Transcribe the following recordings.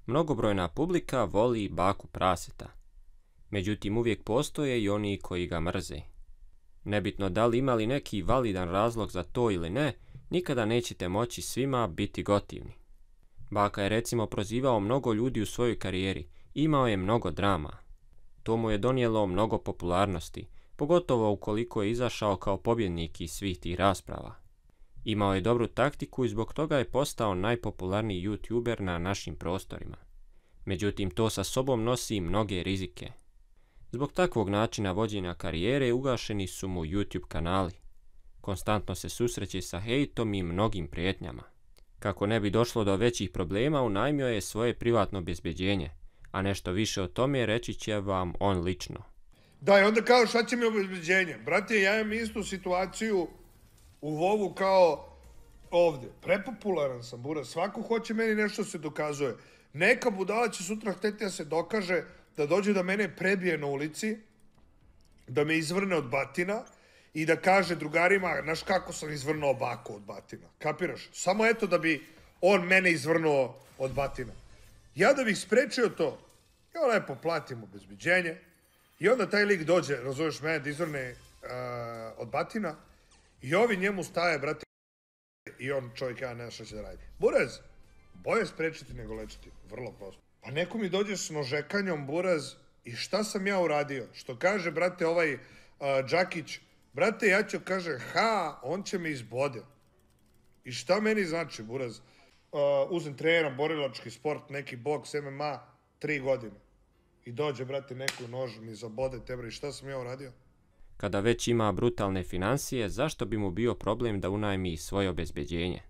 Mnogobrojna publika voli baku Praseta. Međutim, uvijek postoje i oni koji ga mrze. Nebitno da li imali neki validan razlog za to ili ne, nikada nećete moći svima biti gotivni. Baka je recimo prozivao mnogo ljudi u svojoj karijeri, imao je mnogo drama. To mu je donijelo mnogo popularnosti, pogotovo ukoliko je izašao kao pobjednik iz svih tih rasprava. Imao je dobru taktiku i zbog toga je postao najpopularniji YouTuber na našim prostorima. Međutim, to sa sobom nosi mnoge rizike. Zbog takvog načina vođenja karijere ugašeni su mu YouTube kanali. Konstantno se susreće sa hejtom i mnogim prijetnjama. Kako ne bi došlo do većih problema, unajmio je svoje privatno obezbeđenje, a nešto više o tome reći će vam on lično. Da, i onda kao šta će mi obezbeđenje? Brate, ja imam istu situaciju u Vovu kao ovde. Prepopularan sam, buraz. Svako hoće meni nešto se dokazuje. Neka budala će sutra hteti da se dokaže, da dođe da mene prebije na ulici, da me izvrne od batina i da kaže drugarima, znaš kako sam izvrnuo baku od batina. Kapiraš? Samo eto da bi on mene izvrnuo od batina. Ja da bih sprečio to, ja lepo platim obezbeđenje i onda taj lik dođe, razumeš mene, da izvrne od batina i ovi njemu staje, brate, i on čovjek, ja ne znam šta će da radi. Buraz, bolje sprečiti nego lečiti, vrlo prosto. Pa neko mi dođe s nožekanjom, buraz, i šta sam ja uradio? Što kaže, brate, ovaj Đakić, brate, ja ću, kaže, on će me izbode. I šta meni znači, buraz? Uzem treniram borilački sport, neki boks, MMA, 3 godine. I dođe, brate, neku nož mi zabode tebra i šta sam ja uradio? Kada već ima brutalne financije, zašto bi mu bio problem da unajmi svoje obezbeđenje?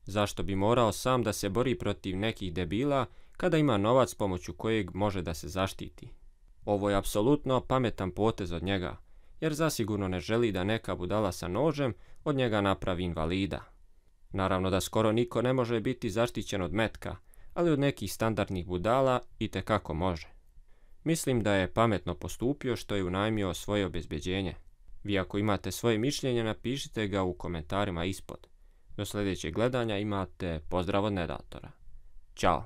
Zašto bi morao sam da se bori protiv nekih debila kada ima novac pomoću kojeg može da se zaštiti? Ovo je apsolutno pametan potez od njega, jer zasigurno ne želi da neka budala sa nožem od njega napravi invalida. Naravno da skoro niko ne može biti zaštićen od metka, ali od nekih standardnih budala itekako može. Mislim da je pametno postupio što je unajmio svoje obezbeđenje. Vi ako imate svoje mišljenje, napišite ga u komentarima ispod. Do sljedećeg gledanja imate pozdrav od Nedatora. Ćao!